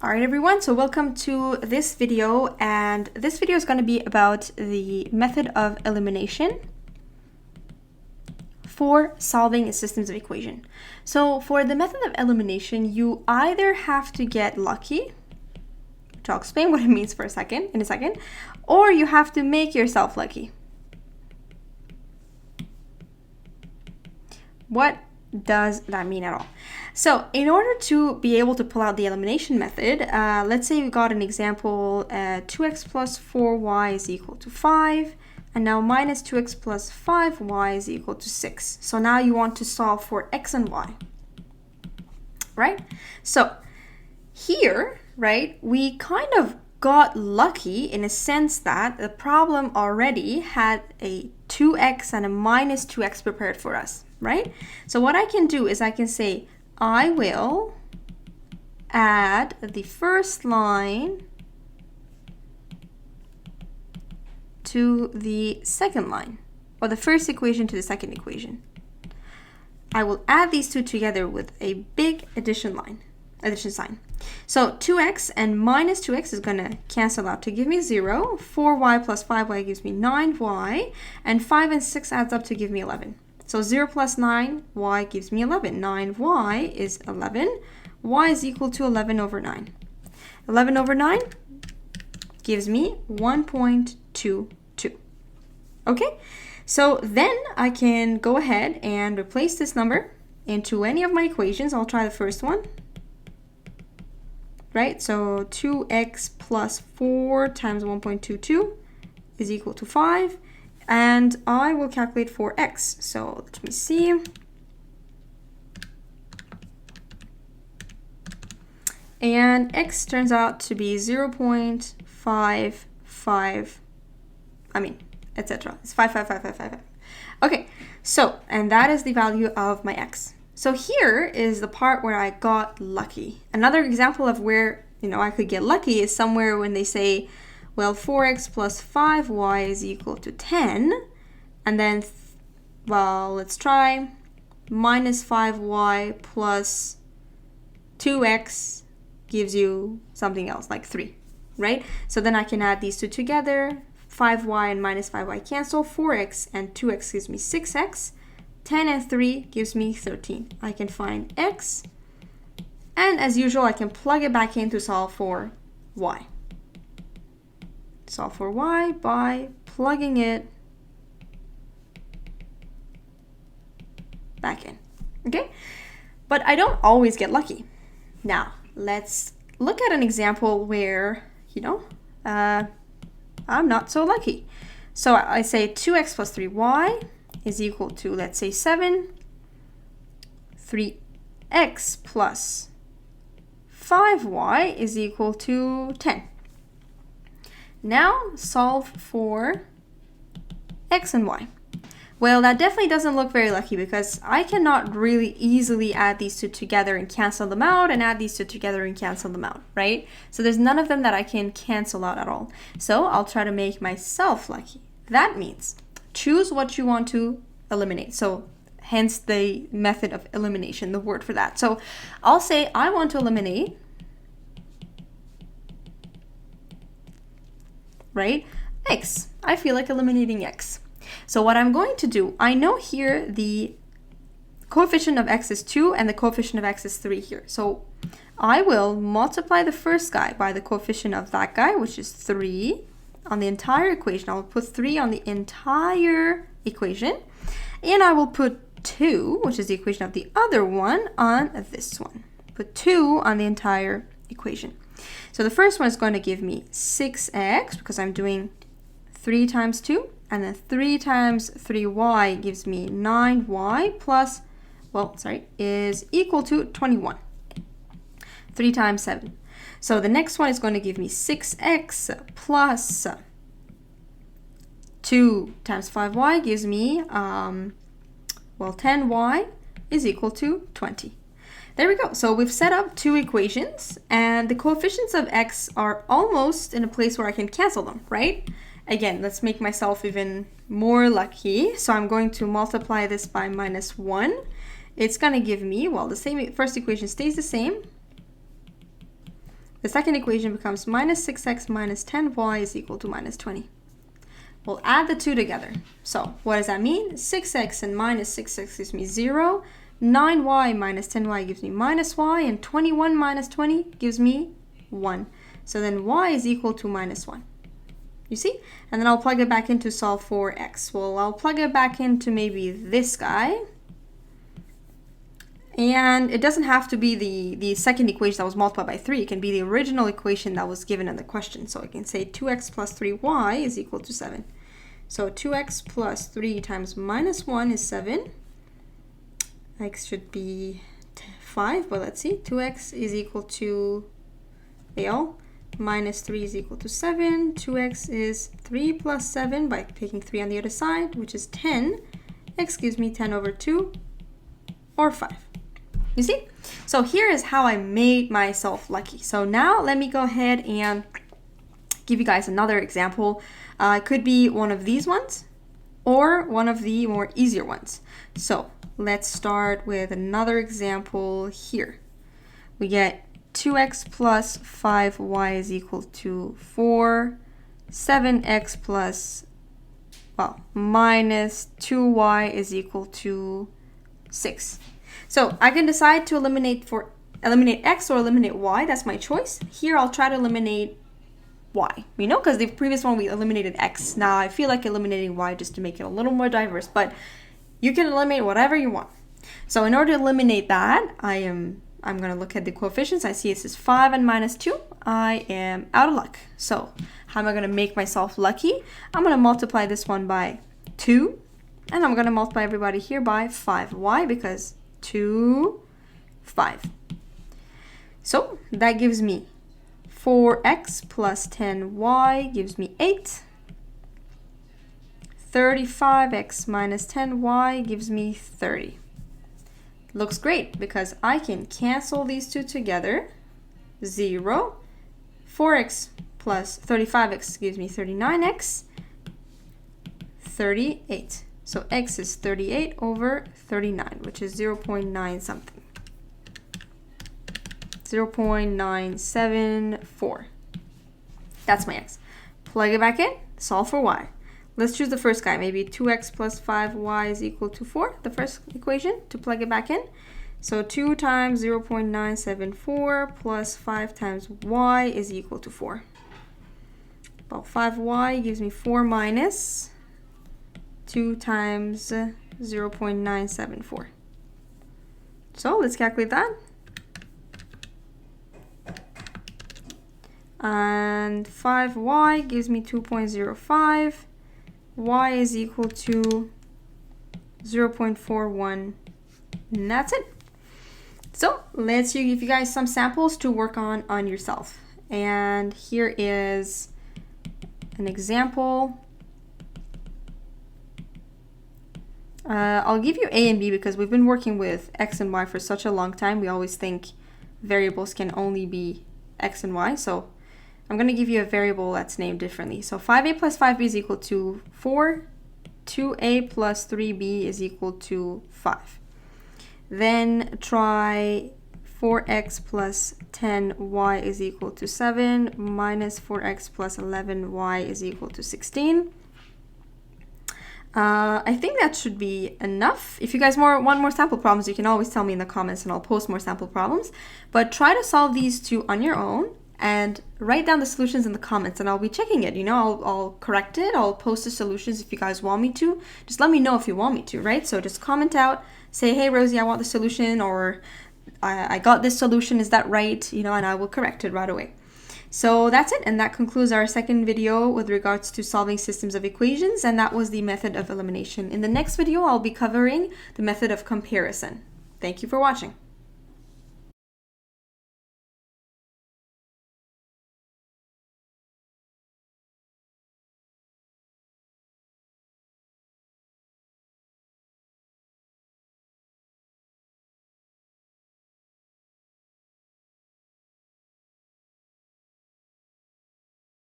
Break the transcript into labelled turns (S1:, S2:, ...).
S1: All right, everyone, so welcome to this video, and this video is going to be about the method of elimination for solving a systems of equation. So for the method of elimination, you either have to get lucky, which I'll explain what it means in a second, or you have to make yourself lucky. What does that mean at all? So in order to be able to pull out the elimination method, let's say we got an example, 2x plus 4y is equal to 5, and now minus 2x plus 5y is equal to 6. So now you want to solve for x and y, right? So here, right, we kind of got lucky in a sense that the problem already had a 2x and a minus 2x prepared for us, right? So what I can do is I can say I will add the first line to the second line, or the first equation to the second equation. I will add these two together with a big addition sign. So 2x and minus 2x is going to cancel out to give me 0. 4y plus 5y gives me 9y, and 5 and 6 adds up to give me 11. So 0 plus 9y gives me 11. 9y is 11. Y is equal to 11 over 9. 11 over 9 gives me 1.22. Okay? So then I can go ahead and replace this number into any of my equations. I'll try the first one. Right? So 2x plus 4 times 1.22 is equal to 5. And I will calculate for x. So let me see. And x turns out to be 0.55, etc. It's 55555. Okay, so, and that is the value of my x. So here is the part where I got lucky. Another example of where, I could get lucky is somewhere when they say, well, 4x plus 5y is equal to 10. And then, let's try minus 5y plus 2x gives you something else, like 3, right? So then I can add these two together. 5y and minus 5y cancel. 4x and 2x gives me 6x. 10 and 3 gives me 13. I can find x. And as usual, I can plug it back in to solve for y. Solve for y by plugging it back in. Okay? But I don't always get lucky. Now, let's look at an example where, I'm not so lucky. So I say 2x plus 3y is equal to, let's say, 7. 3x plus 5y is equal to 10. Now solve for x and y. Well, that definitely doesn't look very lucky because I cannot really easily add these two together and cancel them out, and add these two together and cancel them out, right? So there's none of them that I can cancel out at all. So I'll try to make myself lucky. That means choose what you want to eliminate. So hence the method of elimination, the word for that. So I'll say I want to eliminate, right, x. I feel like eliminating x. So what I'm going to do, I know here the coefficient of x is 2 and the coefficient of x is 3 here. So I will multiply the first guy by the coefficient of that guy, which is 3, on the entire equation. I will put 3 on the entire equation. And I will put 2, which is the equation of the other one, on this one. Put 2 on the entire equation. So the first one is going to give me 6x, because I'm doing 3 times 2. And then 3 times 3y gives me 9y plus, is equal to 21. 3 times 7. So the next one is going to give me 6x plus 2 times 5y gives me, 10y is equal to 20. There we go. So we've set up two equations, and the coefficients of x are almost in a place where I can cancel them, right? Again, let's make myself even more lucky. So I'm going to multiply this by minus 1. It's going to give me, the same first equation stays the same. the second equation becomes minus 6x minus 10y is equal to minus 20. We'll add the two together. So what does that mean? 6x and minus 6x gives me 0. 9y minus 10y gives me minus y. And 21 minus 20 gives me 1. So then y is equal to minus 1. You see? And then I'll plug it back in to solve for x. Well, I'll plug it back into maybe this guy. And it doesn't have to be the second equation that was multiplied by 3. It can be the original equation that was given in the question. So I can say 2x plus 3y is equal to 7. So 2x plus 3 times minus 1 is 7. X should be 5, but let's see. 2x is equal to AL. Minus 3 is equal to 7. 2x is 3 plus 7 by taking 3 on the other side, which is 10. X gives me 10 over 2 or 5. You see? So here is how I made myself lucky. So now let me go ahead and give you guys another example. It could be one of these ones or one of the more easier ones. So let's start with another example here. We get 2x plus 5y is equal to 4. 7x plus, well, minus 2y is equal to 6. So I can decide to eliminate x or eliminate y. That's my choice. Here I'll try to eliminate y. You know, because the previous one we eliminated x. Now I feel like eliminating y just to make it a little more diverse, but you can eliminate whatever you want. So in order to eliminate that, I'm going to look at the coefficients. I see it says 5 and minus 2. I am out of luck. So how am I going to make myself lucky? I'm going to multiply this one by 2. And I'm going to multiply everybody here by 5. Why? Because 2, 5. So that gives me 4x plus 10y gives me 8. 35x minus 10y gives me 30. Looks great because I can cancel these two together. 0. 4x plus 35x gives me 39x. 38. So x is 38 over 39, which is 0.9 something. 0.974. That's my x. Plug it back in, solve for y. Let's choose the first guy, maybe 2x plus 5y is equal to 4, the first equation, to plug it back in. So 2 times 0.974 plus 5 times y is equal to 4. Well, 5y gives me 4 minus 2 times 0.974. So let's calculate that. And 5y gives me 2.05. Y is equal to 0.41. And that's it. So let's give you guys some samples to work on yourself. And here is an example. I'll give you A and B because we've been working with X and Y for such a long time. We always think variables can only be X and Y. So I'm going to give you a variable that's named differently. So 5a plus 5b is equal to 4. 2a plus 3b is equal to 5. Then try 4x plus 10y is equal to 7 minus 4x plus 11y is equal to 16. I think that should be enough. If you guys want more sample problems, you can always tell me in the comments and I'll post more sample problems. But try to solve these two on your own and write down the solutions in the comments and I'll be checking it. You know, I'll correct it. I'll post the solutions if you guys want me to. Just let me know if you want me to, right? So just comment out, say, hey, Rosie, I want the solution, or I got this solution. Is that right? You know, and I will correct it right away. So that's it. And that concludes our second video with regards to solving systems of equations. And that was the method of elimination. In the next video, I'll be covering the method of comparison. Thank you for watching.